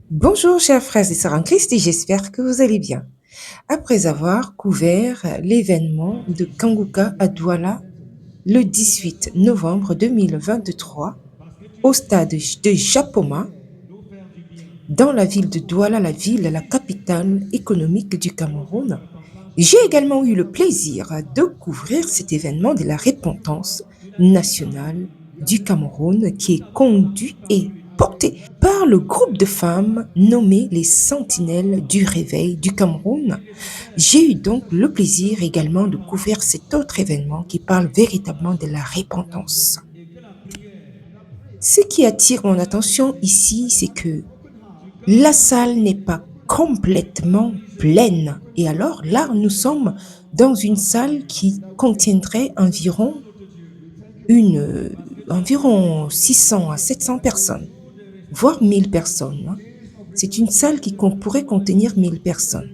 Bonjour chers frères et sœurs en Christ et j'espère que vous allez bien. Après avoir couvert l'événement de Kanguka à Douala le 18 novembre 2023 au stade de Japoma, dans la ville de Douala, la capitale économique du Cameroun, j'ai également eu le plaisir de couvrir cet événement de la repentance nationale du Cameroun qui est conduit et porté par le groupe de femmes nommé les Sentinelles du Réveil du Cameroun. J'ai eu donc le plaisir également de couvrir cet autre événement qui parle véritablement de la repentance. Ce qui attire mon attention ici, c'est que la salle n'est pas complètement pleine. Et alors là, nous sommes dans une salle qui contiendrait environ 600 à 700 personnes, voire 1000 personnes, hein. C'est une salle qui pourrait contenir 1000 personnes.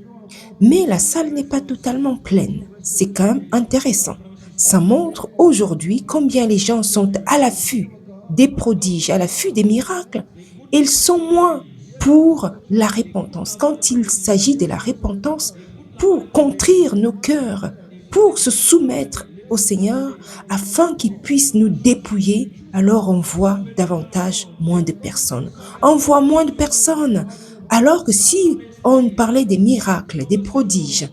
Mais la salle n'est pas totalement pleine. C'est quand même intéressant. Ça montre aujourd'hui combien les gens sont à l'affût des prodiges, à l'affût des miracles. Ils sont moins pour la repentance. Quand il s'agit de la repentance, pour contrir nos cœurs, pour se soumettre au Seigneur, afin qu'il puisse nous dépouiller, alors on voit davantage moins de personnes. On voit moins de personnes. Alors que si on parlait des miracles, des prodiges,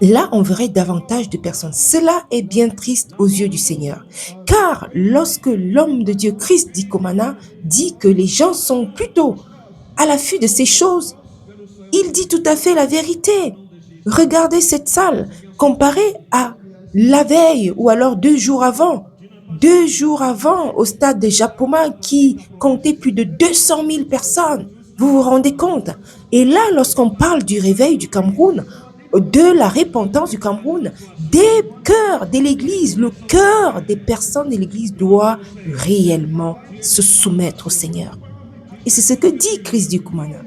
là, on verrait davantage de personnes. Cela est bien triste aux yeux du Seigneur. Car lorsque l'homme de Dieu, Christ Dikomana, dit que les gens sont plutôt à l'affût de ces choses, il dit tout à fait la vérité. Regardez cette salle comparée à la veille ou alors 2 jours avant. 2 jours avant, au stade de Japoma qui comptait plus de 200 000 personnes. Vous vous rendez compte? Et là, lorsqu'on parle du réveil du Cameroun, de la repentance du Cameroun, des cœurs de l'Église, le cœur des personnes de l'Église doit réellement se soumettre au Seigneur. Et c'est ce que dit Christ Dikumana.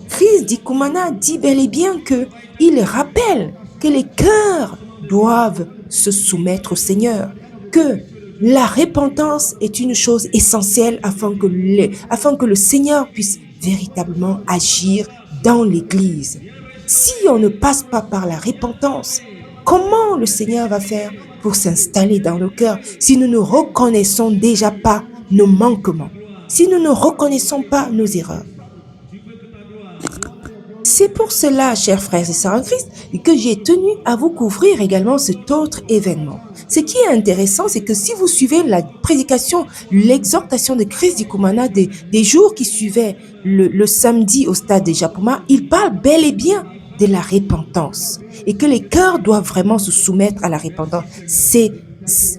Christ Dikumana dit bel et bien qu'il rappelle que les cœurs doivent se soumettre au Seigneur, que la repentance est une chose essentielle afin que le Seigneur puisse véritablement agir dans l'Église. Si on ne passe pas par la repentance, comment le Seigneur va faire pour s'installer dans nos cœurs si nous ne reconnaissons déjà pas nos manquements, si nous ne reconnaissons pas nos erreurs? C'est pour cela, chers frères et sœurs en Christ, que j'ai tenu à vous couvrir également cet autre événement. Ce qui est intéressant, c'est que si vous suivez la prédication, l'exhortation de Christ Dikumana des jours qui suivaient le samedi au stade de Japoma, il parle bel et bien de la repentance et que les cœurs doivent vraiment se soumettre à la repentance.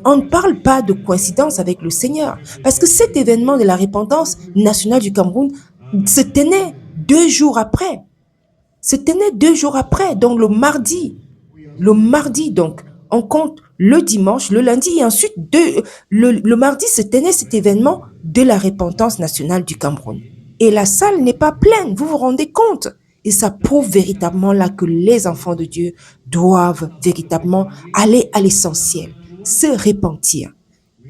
On ne parle pas de coïncidence avec le Seigneur, parce que cet événement de la repentance nationale du Cameroun se tenait 2 jours après. Donc le mardi. Donc, on compte le dimanche, le lundi, et ensuite, le mardi se tenait cet événement de la repentance nationale du Cameroun. Et la salle n'est pas pleine, vous vous rendez compte? Et ça prouve véritablement là que les enfants de Dieu doivent véritablement aller à l'essentiel, se repentir.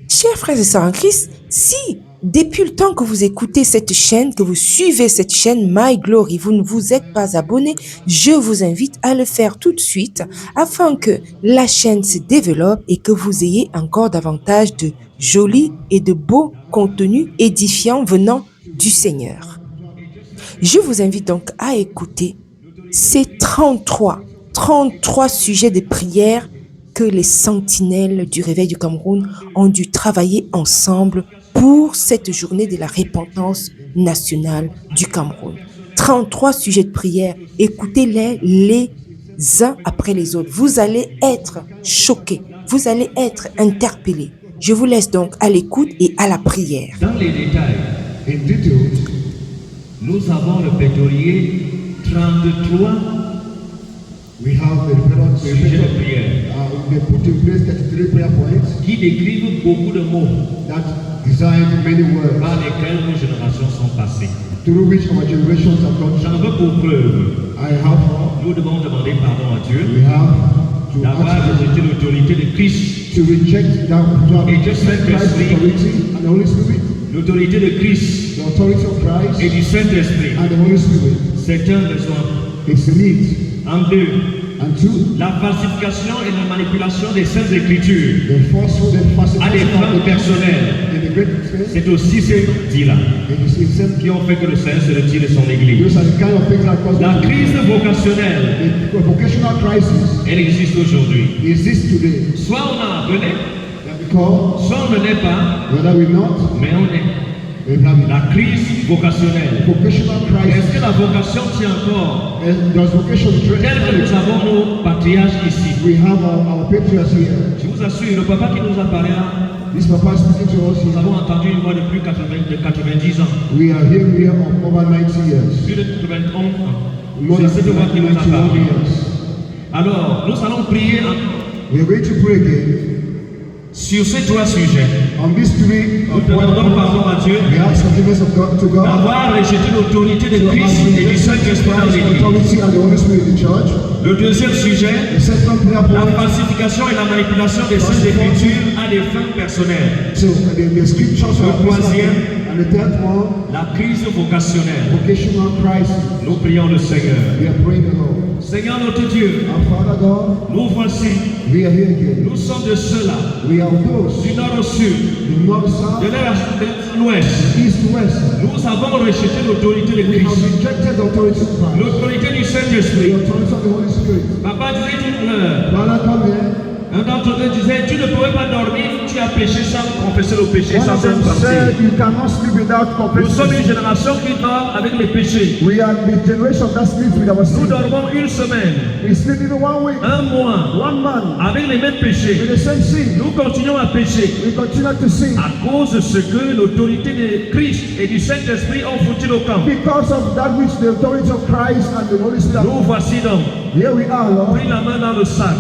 Chers frères et sœurs en Christ, si depuis le temps que vous écoutez cette chaîne, que vous suivez cette chaîne My Glory, vous ne vous êtes pas abonné, je vous invite à le faire tout de suite afin que la chaîne se développe et que vous ayez encore davantage de jolis et de beaux contenus édifiants venant du Seigneur. Je vous invite donc à écouter ces 33 sujets de prière que les sentinelles du réveil du Cameroun ont dû travailler ensemble pour cette journée de la repentance nationale du Cameroun. 33 sujets de prière, écoutez-les les uns après les autres. Vous allez être choqués, vous allez être interpellés. Je vous laisse donc à l'écoute et à la prière. Dans les détails, nous avons le pétrolier 33 We have the sujets de prière they put in place 33 prayer points qui décrivent beaucoup de mots that design many words par lesquels nos générations sont passées. through which our generations have gone J'en through. veux pour preuve. I have, Nous devons demander pardon à Dieu we have to d'avoir ask rejeté l'autorité de Christ to reject that, to have et de Christ's Saint-Esprit authority and the Holy Spirit l'autorité de Christ the authority of et Christ du Saint-Esprit. and the Holy Spirit. C'est un besoin. It's a need. En deux, And two, la falsification et la manipulation des Saintes Écritures the falsehood and à des falsification fins of the personnelles. in the great things. C'est aussi ces dits-là It is itself. qui ont fait que le Seigneur se retire de son Église. Those are the kind of things that cause La crise vocationnelle, the vocational crisis elle existe aujourd'hui. exists today. Soit on a appelé, Because soit on ne l'est pas, whether we not, mais on est. we have La crise vocationnelle. vocational Est-ce crisis. que la vocation tient encore And does vocation tel que nous avons nos patriarches ici? We have our patriarchs here. Je vous assure, le papa qui nous a parlé là, This papa is speaking to us nous here. avons entendu une voix de plus de 90 ans. We are here of over 90 years. Plus de 91 ans. More C'est than cette voix qui nous a 91 parlé. years. Alors, nous allons prier We are going to pray again sur ces trois sujets. on these three. Nous demandons pardon à Dieu We ask forgiveness of God to God. d'avoir rejeté l'autorité de Christ et du Saint-Esprit dans l'Église. Authority and the Holy Spirit in the church. Le deuxième sujet, The second prayer la point. falsification et la manipulation des Saintes Écritures à des fins personnelles. So the scriptures Le are troisième, and the third one, la crise vocationnelle. vocational crisis. Nous prions le Seigneur. We are praying the Lord. Seigneur notre Dieu, Our Father God, nous voici. we are here again. Nous sommes de ceux-là, We are those, du nord au sud, the north, de south, l'est à l'ouest. east, west. Nous avons rejeté l'autorité de We have Christ, rejected the authority of Christ, l'autorité du the Saint-Esprit. authority of the Holy Spirit. Papa disait tout à l'heure, Father, come here. un d'entre eux disait, tu ne pourrais pas dormir, tu as péché sans confesser le péché, One sans of them être said, parti. you cannot sleep without Nous sommes confessing. une génération qui dort avec les péchés. We are the generation that sleeps with our Nous sin. dormons une semaine, We sleep even 1 week, un mois, 1 month, avec les mêmes with péchés. the same sin. Nous continuons à pécher We continue to sin à cause de ce que l'autorité de Christ et du Saint-Esprit ont foutu au camp. because of that which the authority of Christ and the Holy Spirit. Nous voici donc, Here we are, Lord, pris la main dans le sac,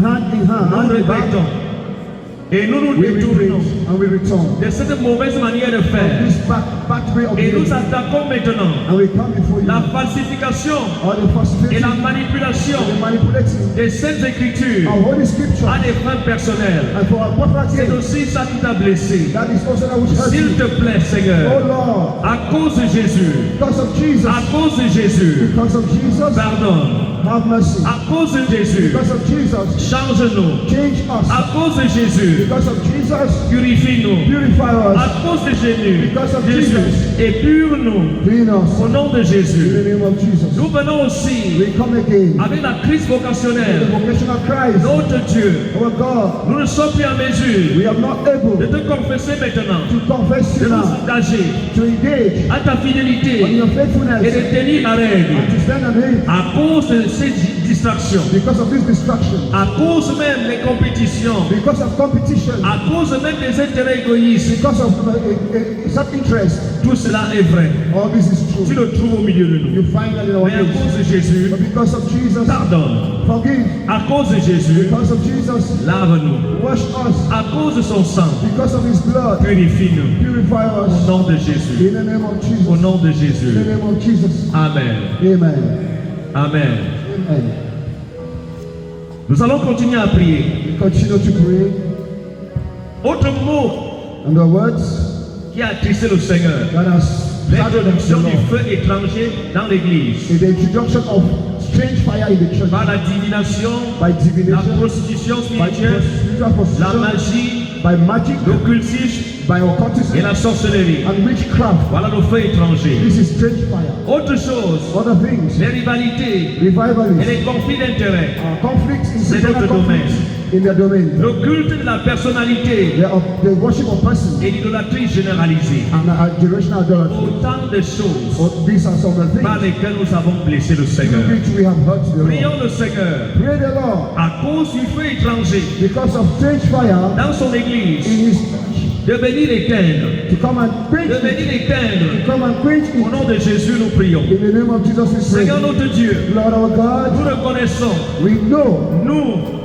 hand in hand, nous hand in hand. regrettons et nous nous We repent détournons and we return. de cette mauvaise manière de faire. This bad way of Et nous living. attaquons maintenant And we come before you. la falsification All the et falsification, la manipulation the manipulating des Saintes Écritures our holy scripture à des fins personnelles. and for our proper C'est gain. aussi ça qui t'a blessé. That is also that which hurts S'il you. te plaît, Oh Seigneur, Lord, à cause de Jésus, because of Jesus, à cause de Jésus, because of Jesus, pardonne. have mercy. À cause de Jésus, Because of Jesus, change-nous. change us. À cause de Jésus, Because of Jesus, purifie-nous. purify À us. cause de Jésus, Because of Jésus, Jesus. épure-nous. Clean us. Au nom de In Jésus. the name of Jesus. Nous venons aussi We come again. avec la crise The vocationnelle. vocational Christ, Notre Dieu, our God, nous ne sommes plus en mesure we are not able de te confesser maintenant, to confess de you nous now, engager to engage à ta on fidélité your et faithfulness de tenir la règle and to stand on it à cause de ces distractions, because of this distraction, à cause même des compétitions, because of competition, à cause même des intérêts égoïstes. because of self-interest. Tout cela est vrai. All this is Tu true. le trouves au milieu de nous. You find that in our Mais à midst. cause de Jésus, But because of Jesus, pardonne. forgive. À cause de Jésus, Because of Jesus, lave-nous. wash us. À cause de son sang, Because of His blood, purifie-nous. purify Au us. nom de Jésus. In the name of Au Jesus. nom de In the Jésus. name of Jesus. Amen. Amen. Amen. Amen. Nous allons continuer à prier. We continue to pray. Autre mot And the words qui a attristé le Seigneur. that has started L'introduction the du Lord feu étranger dans l'église. is the introduction of strange fire in the church Par la divination, by la divination, prostitution by spirituelle, spiritual la position, magie, by magic, l'occultisme by et occultism, la sorcellerie. and witchcraft. Voilà le feu étranger. This is strange fire. Autre chose, Other things, les rivalités et revivalists, les conflits d'intérêts. conflicts, C'est internal notre conflicts in their domain. Le culte de la personnalité The worship of persons et l'idolâtrie généralisée. and generational idolatry. Autant de choses These are some of the par things lesquelles nous avons blessé le Seigneur. which we have hurt the Lord. Prions le Seigneur Pray the Lord à cause du feu étranger because of strange fire dans son église in His church de venir éteindre, to come and quench de it, venir éteindre. to come and quench Au it. nom de Jésus, nous prions. In the name of Jesus we Seigneur pray. notre Dieu, Lord our God, nous reconnaissons, we know, nous,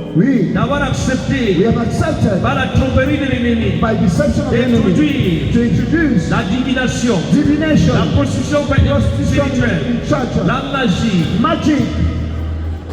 d'avoir we accepté have accepted par la tromperie de l'ennemi by deception of the enemy d'introduire to introduce la divination, divination, la prostitution prostitution spirituelle, in church, la magie, magic,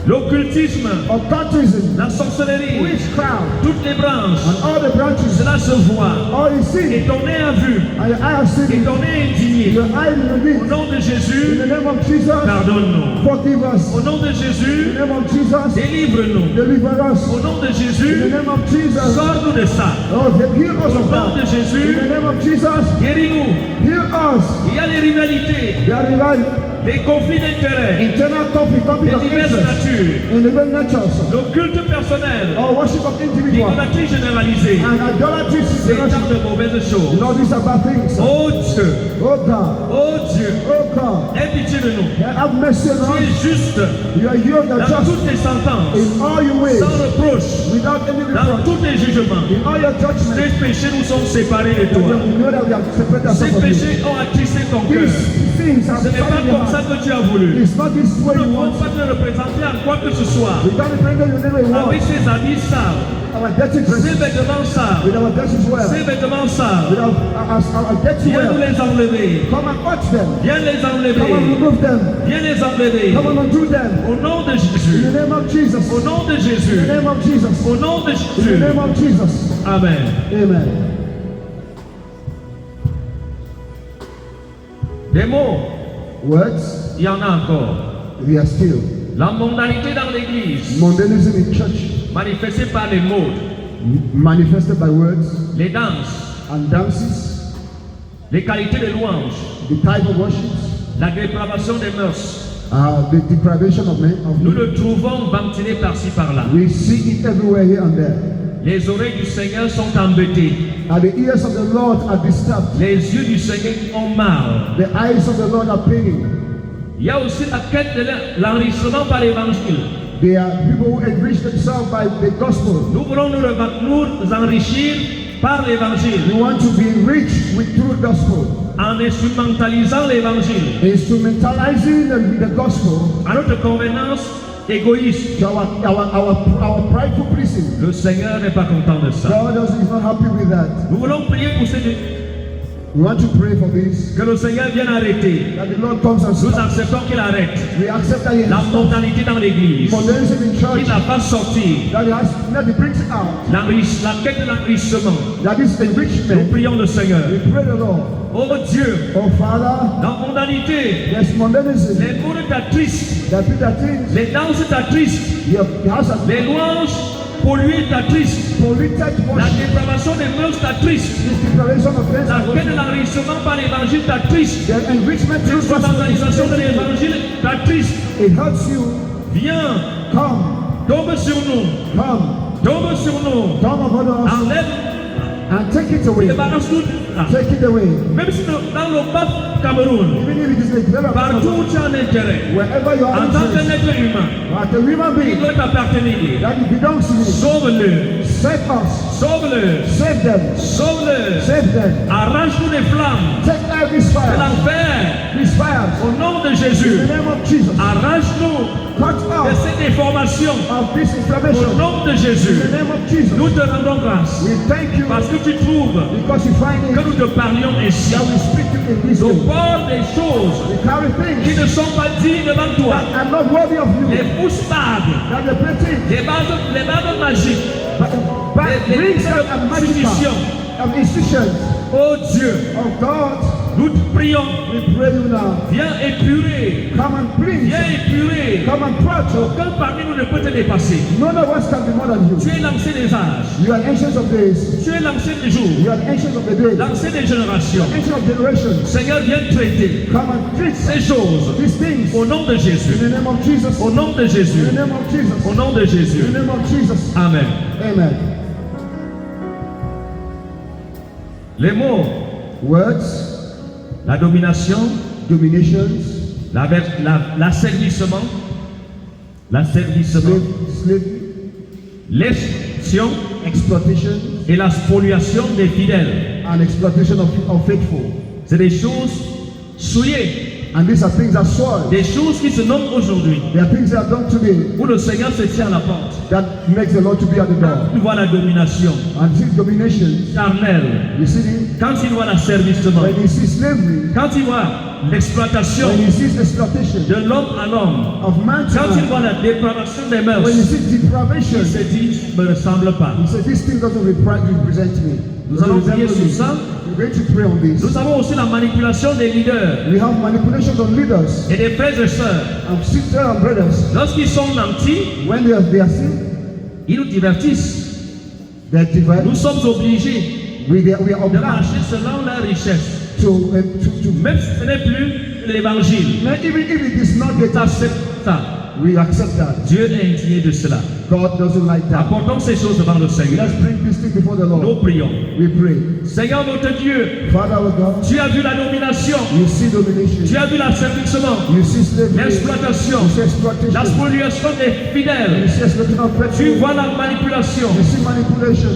l'occultisme, occultism, la sorcellerie, witchcraft, toutes les branches, and all the branches, cela se voit. all you Et see, ton nez a vu, and your eye has seen et it, ton nez est indigné. your eye will Au reveal. nom de In Jésus, the name of Jesus, pardonne-nous. forgive us. Au nom de In Jésus, the name of Jesus, délivre-nous. deliver us. Au nom de In the Jésus, name of Jesus, sors-nous de ça. oh, heal us Au of nom de that. In Jésus, the name of Jesus, guéris-nous. heal us. Il y a les rivalités, They are revived. les conflits d'intérêts, Internal conflict les of diverses interest natures, in the very natures, le culte personnel, or worship of individual, l'idolâtrie généralisée. and idolatry C'est tant situation. de mauvaises choses. Lord, these are bad things. Oh Dieu, Oh God, oh Dieu, oh God, aie pitié de nous. have mercy on Tu us. es juste You are here, the dans just toutes tes sentences, in all your ways, sans reproche, without any dans reproach. tous tes jugements. In all your judgments, Tes péchés nous sont séparés de we toi. know that we have separated Ces ourselves from you. péchés ont attristé ton cœur. These things have Ce n'est pas fallen in your comme ça heart. que tu as voulu. It's not this way Nous ne you pouvons want. pas te représenter en quoi que ce soit. We can't represent you the way we Avec want. ses habits sales, Our dirty ses dresses, vêtements sales, with our dresses ses well, vêtements with sales. our dirty Viens nous well. les enlever. Come and watch them. Viens les Come and enlever. remove them. Viens les enlever. Come and undo them. Au nom de In Jésus. the name of Jesus. Au nom de In Jésus. the name of Jesus. Au nom de In the Jésus. name of Jesus. Amen. Amen. Des mots, Words, il y en a encore. we are still. La mondanité dans l'église, Mundanism in church, manifestée par les mots, manifested by words les danses, and dances, les qualités de louange, the type of worships, la dépravation des mœurs. the deprivation of men. Nous le trouvons ventilé par-ci par-là. We see it everywhere here and there. Les oreilles du Seigneur sont embêtées. And the ears of the Lord are disturbed. Les yeux du Seigneur ont mal. The eyes of the Lord are paining. Il y a aussi la quête de l'enrichissement par l'évangile. They are people who enrich themselves by the gospel. Nous voulons nous enrichir par l'évangile We want to be rich with true gospel. en instrumentalisant l'évangile Instrumentalizing the gospel à notre convenance égoïste. to our prideful pleasing. Le Seigneur n'est pas content de ça. God is not happy with that. Nous voulons prier pour We want to pray for this. que le Seigneur vienne arrêter. That the Lord comes and Nous stops. acceptons qu'il arrête We accept that He la has mondanité dans l'église. modernism in Il church. n'a pas sorti That He brings it out. la quête de l'enrichissement. That is Nous enrichment. prions le Seigneur. We pray the Lord. Oh Dieu, Oh Father, la mondanité, there's modernism. les mots t'attristent, That Peter thinks les danses t'attristent, the house has les louanges polluées t'attristent, polluted la worship. dépravation des mœurs t'attriste, This declaration of faith. la quête de l'enrichissement par l'évangile t'attriste, The enrichment through l'instrumentalisation de gospel. l'évangile t'attriste. It hurts you. Viens, Come, tombe sur nous, tombe sur nous, come upon us enlève, and take it away. débarrasse-nous. Take it away. Même si dans le bas Cameroun, Even if it is like that, partout où tu as un intérêt, wherever you are, en tant interest, qu'être humain, as a human il being, doit t'appartenir. that it belongs to you. Sauve-le, Save us. sauve-le, Save them. sauve-le. Save them. Arrache-nous des flammes Take every de fire. l'enfer. These fires. Au nom de In Jésus, the name of Jesus. arrache-nous Cut de out cette déformation. of this Au inflammation. nom de In Jésus, the name of Jesus. nous te rendons grâce We thank you parce que tu trouves because you find que it nous te parlions ainsi. that we speak to you in this Nous way. portons des choses We carry qui things ne sont pas dignes devant toi. that are not worthy of you. Les foustardes, That the pretty les bagues magiques, les rings and institutions. magical institutions Oh Dieu, of God. nous te prions. We pray you now. Viens épurer. Come and please. Viens épurer. Come and purge. Aucun parmi nous ne peut te dépasser. None of us can be more than Tu you. es l'ancien des âges. You are ancient of days. Tu es l'ancien des jours. You are ancient of the day. L'ancien des générations. Ancient of generations. Seigneur, viens traiter Come and treat ces choses. these things Au nom de in Jésus. the name of Jesus. Au nom de In Jésus. the name of Jesus. Au nom de In Jésus. the name of Jesus. Amen. Amen. Les mots, Words, la domination, dominations, l'asservissement, slavery, l'exploitation exploitation, et la spoliation des fidèles. and exploitation of faithful. C'est des choses souillées, And these are things that soil. des choses qui se nomment aujourd'hui, They are things that are done today où le Seigneur se tient à la porte. that makes the Lord to be at the door. Tu vois la domination And these dominations, charnelle, you see, quand il voit l'asservissement, when you see slavery, quand il voit l'exploitation when he sees exploitation de l'homme à l'homme, of man to quand il man, voit la dépravation des mœurs, when he sees depravation, il se dit, ne me ressemble pas. he said, this thing doesn't represent me. Nous allons prier sur ça. We're going to pray on this. Nous avons aussi la manipulation des leaders We have manipulation on leaders et des frères et sœurs. and sisters and brothers. Lorsqu'ils sont nantis, When they are sick, ils nous divertissent. they are divided. Nous sommes obligés We are de obliged marcher selon leur richesse. to Même si ce n'est plus l'évangile, now, even if it is not the nous acceptons ça. we accept that. Dieu est indigné de cela. God doesn't like that. Apportons ces choses devant le Seigneur. Let's bring this thing before the Nous Lord. prions. We pray. Seigneur notre Dieu, Father our God, tu as vu la domination, you see domination, tu as vu l'asservissement, you see slavery, l'exploitation, you see exploitation, la spoliation des you fidèles. see exploitation of Tu people, vois la manipulation you see manipulation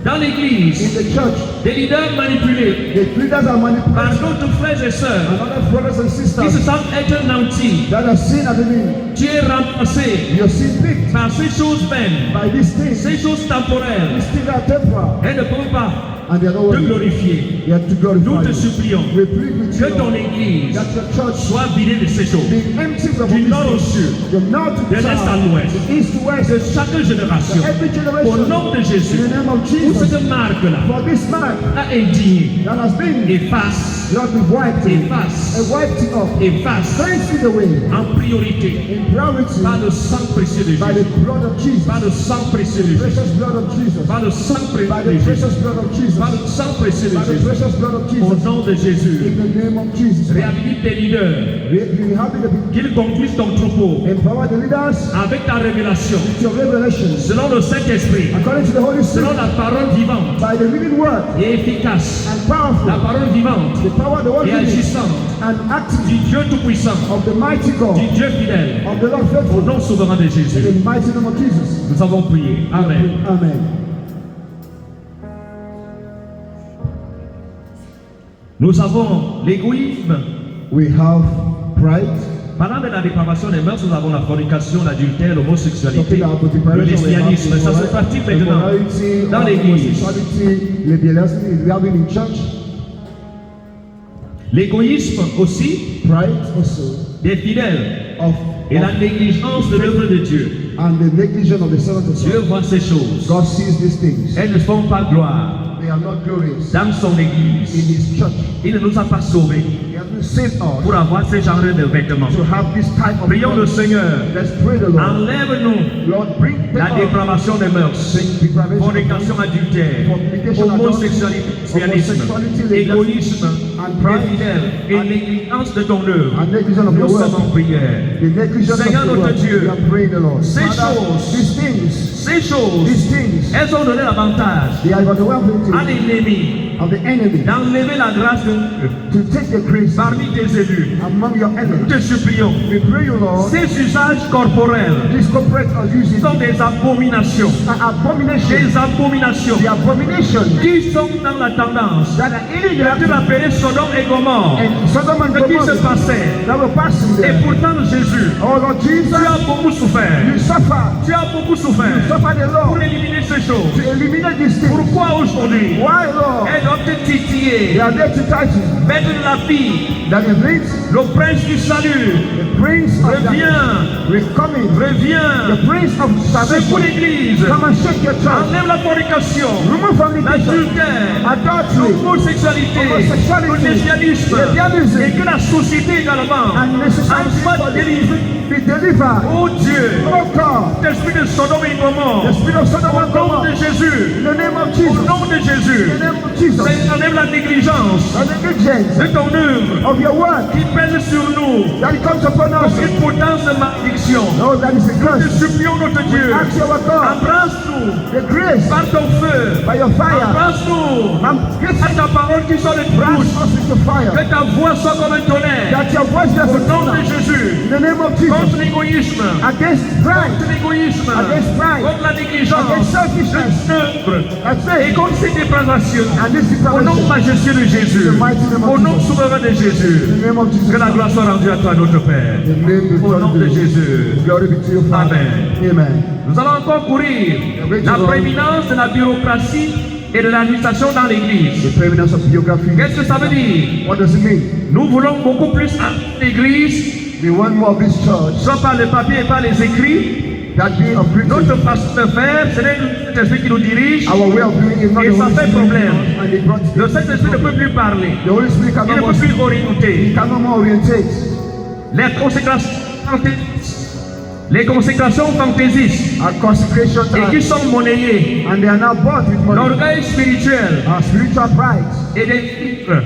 dans l'église, in the church. des leaders manipulés The leaders are par manipulated, d'autres frères et sœurs and other brothers and qui se sisters sentent être nantis. that are seen at the mean. Tu es remplacé You're seen picked par ces choses vaines, by these things. ces choses temporelles. These things are temporal, Elles ne peuvent pas and they are not te worthy. glorifier. They are to Nous glorify te you. supplions We plead with que you, ton Lord, église that your church soit vidée de ces choses. be empty of Du these nord au things. sud, From north to de l'est à south, l'ouest, the east to west, de chaque génération. every Au generation, nom de in Jésus, the name of pour Jesus, cette marque-là, for this man a indigné, that has been, efface, Lord, be wiped and efface, wiped it up, efface, cleanse it away en priorité, in priority par le sang précieux de by Jésus, the blood of Jesus, par le sang précieux de Jésus, precious blood of Jesus, par le sang by précieux the de Jésus, precious blood of Jesus, par le sang précieux de by the Jésus. precious blood of Au Jesus, nom de Jésus, in the name of Jesus. réhabilite tes leaders, We have the qu'ils conduisent ton troupeau empower the leaders avec ta révélation, with your revelations selon le Saint-Esprit, according to the Holy selon Spirit la parole vivante by the living word et efficace, and la powerful, parole vivante the power of the word et living agissante and active du Dieu Tout-Puissant, of the mighty God, du Dieu fidèle, of the Lord au faithful, nom souverain de in Jésus. the mighty name of Jesus. Nous avons prié. Amen. Amen. Nous avons l'égoïsme. We have pride. Parlant de la dépravation des mœurs, nous avons la fornication, l'adultère, l'homosexualité, Talking about the le depravation, we have lesbianisme. Ça se pratique maintenant immorality, dans l'église. homosexuality, lesbianism, we have it in church. L'égoïsme aussi Pride also des fidèles of et la négligence de l'œuvre de Dieu. and the negligence of the servant of Dieu God. voit ces choses. God sees these things. Elles ne font pas gloire They are not glorious dans son in église. His church. Il ne nous a pas sauvés He has been saved us pour avoir ce genre de vêtements. to have this type of Prions le knowledge. Seigneur. Let's pray the Lord. Enlève-nous Lord, bring la take dépravation des mœurs, depravation, fornication, adultère, fornication, homosexualité, lesbianisme, homosexuality, égoïsme, and pride, infidèle et négligence de ton œuvre. and negligence of Nous your word. sommes en prière. The negligence Seigneur of the notre word. Dieu, We are praying the Lord. ces Father, choses, these things, Ces choses, elles ont donné l'avantage they are the one à l'ennemi of the enemy d'enlever la grâce de Dieu to take the grace parmi tes élus. among your Nous enemies. te supplions. We pray you, Lord, Ces usages corporels these corporate are using sont des abominations. an abomination, Des abominations the abomination qui sont dans la tendance that are in de the l'appeler Sodome et Gomorre. and Sodom and Ce qui se Gomorrah passait. that were passing Et there. pourtant Jésus, Oh Lord Jesus, tu as beaucoup souffert. you suffer, Tu as beaucoup souffert suffer the pour Lord éliminer ces choses. to eliminate these things. Pourquoi aujourd'hui Why, Lord? elles doivent te They titiller? are there to touch you. Maître de la vie, That the prince, le prince du salut, the prince of the reviens, coming, reviens. the prince of C'est pour salvation. l'église. Come and shake your church. Enlève la fornication, Remove fornication, l'adultère, adultery, l'homosexualité, homosexuality, le lesbianisme, lesbianism, et que la société également and en soit necessary délivrée. be delivered. Oh Dieu, Oh God, l'esprit de Sodome et Gomorre, the spirit of Sodom au and nom Gomorrah, de Jésus, in the name of au Jesus, nom de Jésus, in the name of Jesus, Seigneur, enlève la négligence and the negligence de ton œuvre of your word qui pèse sur nous that it comes upon us. comme une potence de malédiction. No, that is a Nous curse. te supplions, notre Dieu, Ask our God, embrasse-nous the grace par ton feu, by your fire, embrasse-nous and get à ta parole qui sort de ta us bouche, into fire, que ta voix soit comme un tonnerre, that your voice does au nom de not Jésus, in the name of Jesus, contre l'égoïsme, against pride, contre l'égoïsme, against pride, contre la against négligence, selfishness, œuvre, and et faith, contre ces dépravations, and this au nom depravation. majestueux de Jésus, au nom souverain de Jésus, In the name of Jesus, que la gloire soit rendue à toi, notre Père, the name be au nom de praised. Jésus. Glory be to you, Father. Amen. Amen. Nous allons encore courir la prééminence de la bureaucratie et de l'administration dans l'église. The preeminence of geography. Qu'est-ce que ça veut dire? What does it mean? Nous voulons beaucoup plus l'église, We want more of this church. soit par le papier et par les écrits. That being of preaching. Notre façon de faire, c'est le Saint-Esprit qui nous dirige. Our way of doing it, not Et the ça Holy fait Spirit. problème. And it brought Le Saint-Esprit ne peut plus parler. The Holy Spirit Il cannot ne more, peut plus orienter. cannot more orientate. Les consécrations fantaisistes Our consecration et qui time. sont monnayées, And they are now bought with money. l'orgueil spirituel Our spiritual pride. et des titres,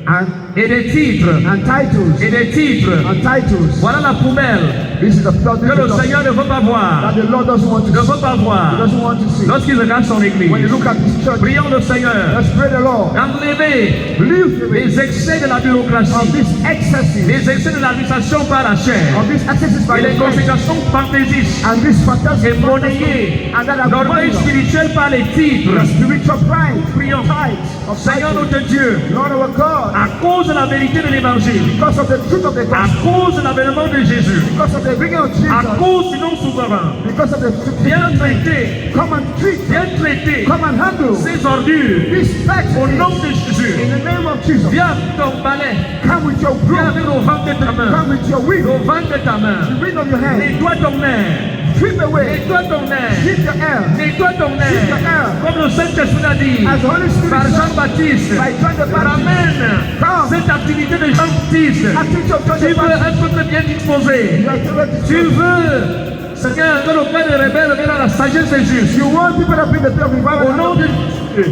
And et des titres, and titles. et des titres. And titles. Voilà la poubelle This is the thought que le Seigneur ne veut pas voir, that the Lord doesn't want to ne see. veut pas He voir doesn't want to see. lorsqu'il regarde son église. When you look at this church, Prions le Seigneur let's pray the Lord. d'enlever Believe me. les excès de la Of bureaucratie, this excesses. les excès de l'administration par la chair Of this excesses by et the les flesh. consécrations fantaisistes And this fantastic et monnayées, and that are l'orgueil bundled. spirituel par les titres. The spiritual pride. Prions. Tithes of Seigneur titles. notre Dieu, Lord our God. à cause de la vérité de l'évangile, Because of the truth of the à gospel. cause de l'avènement de Jésus, Because of the bringing of à Jesus. cause du nom souverain, Because of the viens traiter, come and treat. viens traiter Come and handle. ces ordures This fact au nom de in Jésus. the name of Jesus. Viens avec ton balai, Come with your viens broom. avec le vent de ta main, Come with your wheel. le vent de ta main. The wind of your hand. Nettoie ton air, Sweep away. nettoie ton air, Keep the air. nettoie ton Keep the air. air. Comme le Saint-Esprit a dit As the Holy Spirit par said, Jean-Baptiste, by John the Baptist. ramène Come. cette activité de Jean-Baptiste. Activity of John Tu the veux Baptist. être très bien disposé. You are given to Tu church. veux, Seigneur, que le Père des rebelles vienne à la sagesse des justes. You want people to bring the fear of Au revival. nom de Jésus,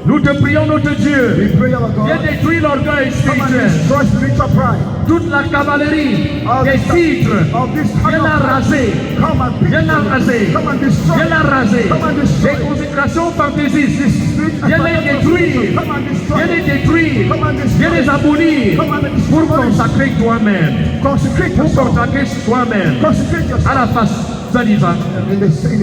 nous te prions, notre Dieu. We pray our Viens God. détruire l'orgueil Come and spirituel. destroy spiritual pride. Toute la cavalerie Of des this- titres, of this viens la raser. Come and pick Viens la them. raser. Come and destroy. Viens la raser. Come and destroy. Les consécrations fantaisistes, Spiritual viens les détruire. Come and destroy. Viens les détruire. Come and destroy. Viens les abolir. Come and Pour destroy. consacrer toi-même. Consecrate Pour yourself. consacrer toi-même. Consecrate À yourself. la façon d'Aliva,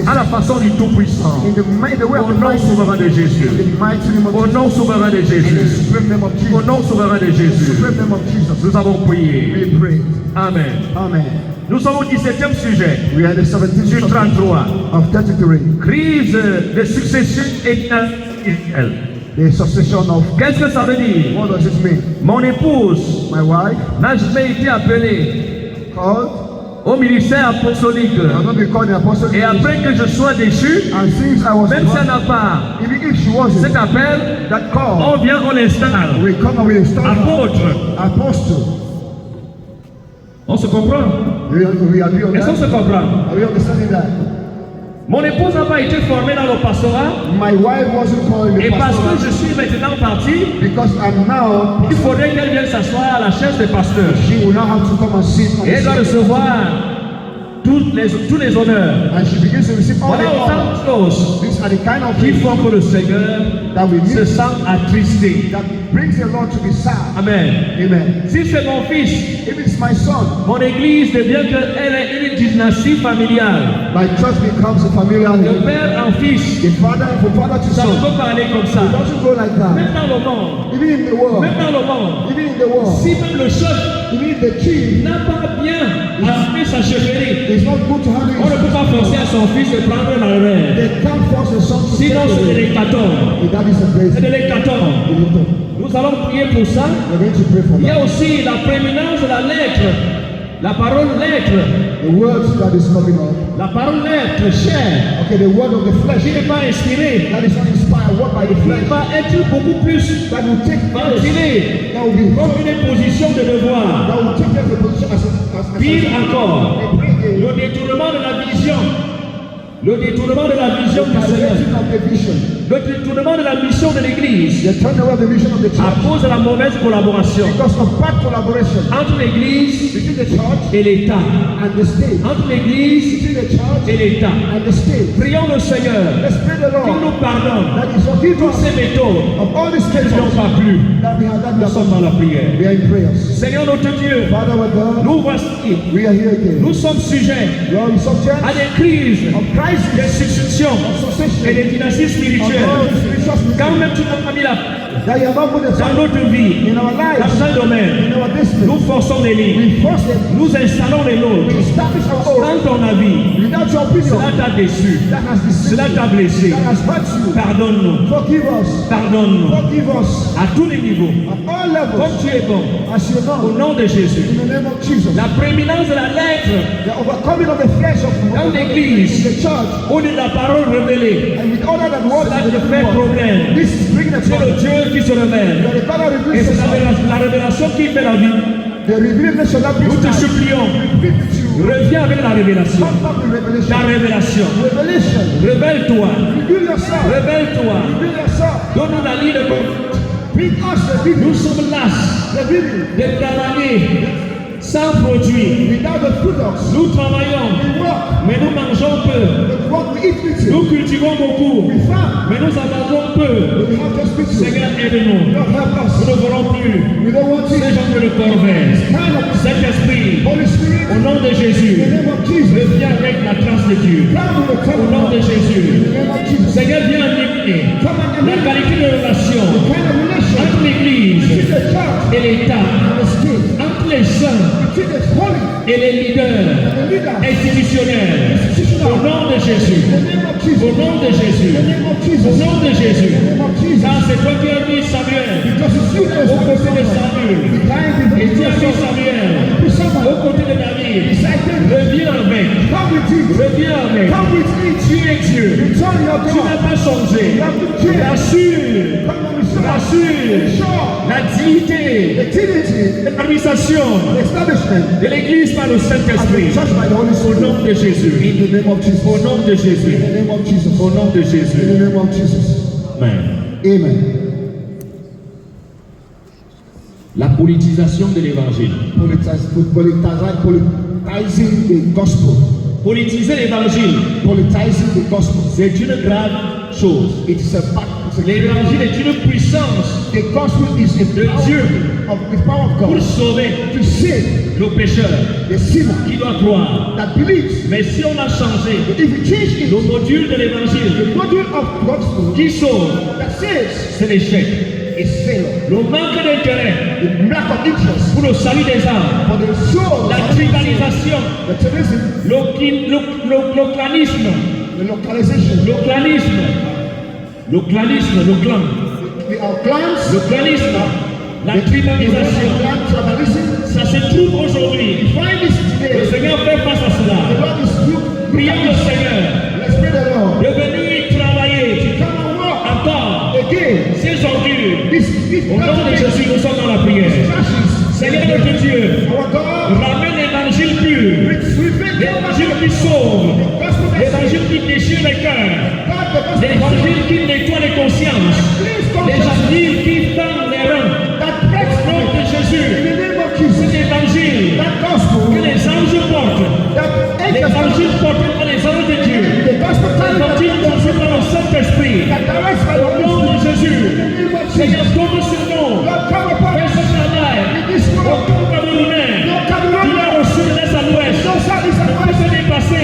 à la façon du Tout-Puissant. in the way Au of nom Christ. souverain de Jésus. In the mighty name of Au Jesus. nom souverain de In the Jésus. supreme name of Au Jesus. nom souverain de Jésus. Supreme name of Jesus. Nous avons prié. We pray. Amen. Amen. Nous sommes au 17e sujet. We are the 17th Sur chapter 33. of 33. Crise de succession éternelle. The succession of. Qu'est-ce que ça veut dire? What does it mean? Mon épouse My wife n'a jamais été appelée called. au ministère apostolique. I have not been called an apostle. Et après que je sois déchu, And since I was même si elle born, n'a pas even if she wasn't, cet appel, that call on vient, on l'installe. will come and will install her Apôtre. apostle. On se comprend? We agree on Est-ce qu'on that? se comprend? Are we understanding that? Mon épouse n'a pas été formée dans le pastorat. My wife wasn't called in Et the parce que pastor je suis maintenant parti, because I'm now. il faudrait qu'elle vienne s'asseoir à la chaise des pasteurs. She will now have to come and sit on Et elle doit the seat. recevoir tous les honneurs. And she begins to receive all the Voilà autant honor. de choses These are the kind of qui things font que le Seigneur that we se need sent attristé. that brings the Lord to be sad. Amen. Amen. Si c'est mon fils, If it's my son, mon église devient qu'elle est une dynastie familiale. my church becomes a familiar De name. père en fils, The father from father to ça ne son. peut parler comme ça. It doesn't go like that. Même dans le monde, Even in the world, même dans le monde, even in the world, si même le chef even the chief n'a pas bien assumé sa chefferie, is not good to handle on ne his peut pas forcer à son fils de prendre la reine. They can't force the son to Sinon, take c'est de away. l'hécatombe. If that is a grace, C'est de l'hécatombe. Nous allons prier pour ça. we're going to pray for Il y a that. aussi la prééminence de la lettre, la parole lettre, The words that is coming up. la parole lettre, chair, Okay, the word of the flesh qui n'est pas inspirée, that is not inspired, word by the qui flesh, va être beaucoup plus that will take place, ventilée that will be comme une position de devoir. that will take place the position as Pire encore, they bring in le détournement de la vision, le détournement de la vision du Seigneur, direction of the vision, le détournement de la mission de l'Église the turnover of the vision of the à church cause de la mauvaise collaboration because of bad collaboration entre l'Église between the church et l'État, and the state, entre l'Église between the church et l'État. and the state. Prions le Seigneur Let's pray the qu'il Lord nous pardonne that is forgive toutes us ces méthodes of all these qui ne methods n'ont pas plu. that we have Nous sommes dans la prière. We are in prayers. Seigneur notre Dieu, Father, our God, nous voici, we are here again. nous sommes sujets Lord, we subject à des crises, of crisis, des successions of et succession, des dynasties of spirituelles. spirituelle. Quand même tu n'as pas mis la That you have not put the dans sun notre vie, in our lives, dans un domaine, in our destiny. nous forçons les lignes, We force them. nous installons les We nôtres. establish our own. Dans ton avis, Without your opinion, cela t'a déçu, that has deceived cela you. t'a blessé. That has hurt you. Pardonne-nous, Forgive us. pardonne-nous Forgive us. à tous les niveaux. At all Comme levels. tu es bon, As you au know. nom de Jésus. In the name of Jesus. La prééminence de la lettre The overcoming of the flesh of dans in l'église, the church. au lieu de la parole révélée, And with other than words, cela in the te fait word. problème. This is bringing a C'est le problem. Dieu qui se You révèle. are the God that Et reveals c'est yourself. la révélation qui fait la vie. The revelation that Nous brings te life. supplions, Repeat with you. reviens avec la révélation. Come back with revelation. La révélation. Revelation. Révèle-toi. Reveal yourself. Révèle-toi. Reveal yourself. Donne-nous la ligne de conduite. Bring us the video. Nous sommes las The video. de travailler sans produit. Without the products. Nous travaillons, We work. mais nous mangeons peu. But what we eat with you. Nous cultivons beaucoup, We farm. mais nous avançons peu. We have just with you. Seigneur, aide-nous. God help Nous us. ne voulons plus We don't want ces it. gens de corvée. Kind of Saint-Esprit, Holy Spirit. au nom de In Jésus, the name of Jesus. reviens avec la trace de Dieu. Come with the Au nom de In Jésus, the name of Jesus. Seigneur, viens amener Come and la qualité de relation kind of relation. entre l'Église Between the church et l'État, and the state. entre les saints Between the holy et les leaders and the leaders. institutionnels. Au nom de Jésus, In the name of au Jesus. nom de Jésus, In the name of au Jesus. nom de Jésus. In the name of Jesus. Car c'est toi qui as mis Samuel Because it's you that is au côté de the Samuel. behind the Et tu as mis video. Samuel Put someone au côté de David. beside them. Reviens avec, Come with it. reviens avec. Come with it. Tu es Dieu. Return your Tu n'as God. pas changé. You have to change. Rassure, Come on, restore. rassure Ensure la dignité the dignity, et l'administration the establishment de l'Église par le of the Saint-Esprit. church by the Holy Au Spirit. nom de Jésus. In the name of Jesus. Au nom de Jésus. In the name of Jesus. Au nom de In Jésus. the name of Jesus. Amen. Amen. La politisation de l'évangile. Politicizing the gospel. Politiser l'évangile, Politicizing the gospel. c'est une grave chose. It is a fact. L'évangile est une puissance The gospel is the de Dieu power of pour God sauver to save le pécheur the sinner qui doit croire. that believes. Mais si on a changé If we change it, le module de l'évangile the module of gospel qui sauve, that saves c'est l'échec. is failure. Le manque d'intérêt The lack of interest pour le salut des âmes, for the soul, la tribalisation, the terrorism, le clanisme, the localization, le clanisme, le clanisme, le clan, our clans, le clanisme, la tribalisation. clan tribalism. Ça se trouve aujourd'hui. Find this Le today. Seigneur fait face à The cela. Lord is good. Prions le Seigneur Let's pray the Lord. de venir travailler Come and work encore again. ces ordures. This Au nom de Jésus, nous sommes dans la prière. crashes. Seigneur notre Dieu, Our God, ramène l'évangile pur, reveal l'évangile qui sauve, the gospel that l'évangile qui déchire les cœurs, God, the gospel l'évangile qui nettoie les consciences, l'évangile qui tend les reins. that Au breaks nom de in Jésus, the name of Jesus. cet évangile That gospel que les anges portent, that l'évangile porté par les anges de Dieu, the gospel l'évangile porté par le Saint-Esprit. that directs by the Au nom Holy de Jésus, name of Seigneur, Jesus. tombe sur nous, God, come upon fais us ce travail. in this Au world. camp camerounais, No tu Cameroon, l'as reçu de l'est à l'ouest. no south, east, and Tu west. s'est dépassé.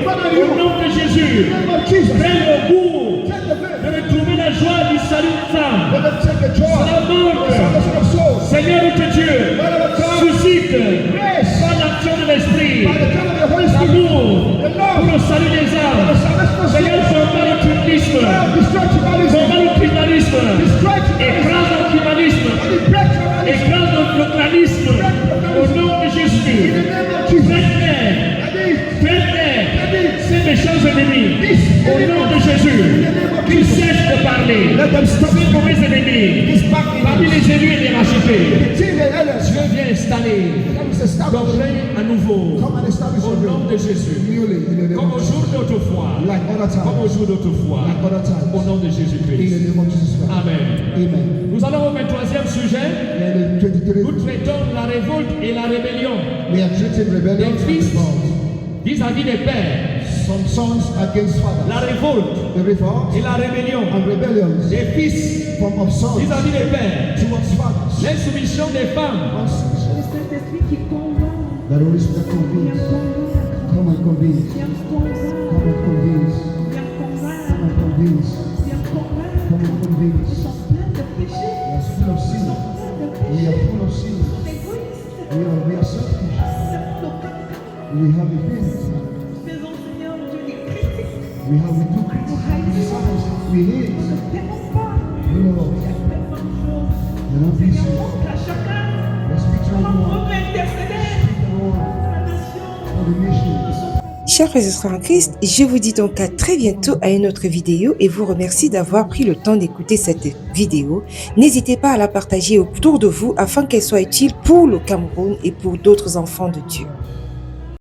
Father, Au you, nom de Jésus, in the name of Jesus. prends le goût Take the veil. de retrouver la joie du salut de femme. Let them take the joy. Cela manque. Salvation of souls. Seigneur notre Dieu, suscite Grace. par l'action de l'Esprit By the time of the Holy Spirit. l'amour The pour love. le salut des The âmes. salvation of Seigneur, souls. combat le tribalisme, God, destroy tribalism. combat le tribalisme, Destroy tribalism. écrase le tribalisme, Break tribalism. écrase le localisme. Au nom de In Jésus, the name of Jesus. traite-les, traite-les, ces méchants ennemis. Au nom de Jésus, qu'ils cessent de parler. Let them stop. Ces mauvais ennemis, This back parmi les élus et les rachetés. See the elders. Dieu vient installer Let us establish. ton règne à nouveau. Come and establish Au your nom reign. de Jésus. Newly in the name Comme of au Jesus. jour d'autrefois. Like other Comme au times. jour d'autrefois. Like other times. Au nom de In the Jésus-Christ. name of Jesus Christ. Amen. Amen. Nous allons au 23e sujet. And in 23, Nous traitons la révolte et la rébellion we are treating rebellion des and fils revolt. vis-à-vis des pères. Some sons against fathers. La révolte The revolt et la rébellion and rebellions des fils from of sons vis-à-vis des pères. towards fathers. L'insoumission des femmes. On sons. Le Saint-Esprit qui convainc, The Holy Spirit viens convince. convaincre, Come and convince. viens convaincre, Come and convince. viens Come convaincre, and convince. viens Come and convince. Ils sont pleins de péchés. We are full of sin. We are full of sin. Égoïstes. We are selfish. We have a thing. Faisons, Seigneur, Dieu, des critiques. We do criticize. We hate. Nous ne t'aimons pas. No. Fais bonne chose. You're not busy. Seigneur, montre à chacun Let's speak to comment on everyone. peut intercéder Everyone. pour la nation. For the nation. Chers frères et sœurs en Christ, je vous dis donc à très bientôt à une autre vidéo et vous remercie d'avoir pris le temps d'écouter cette vidéo. N'hésitez pas à la partager autour de vous afin qu'elle soit utile pour le Cameroun et pour d'autres enfants de Dieu.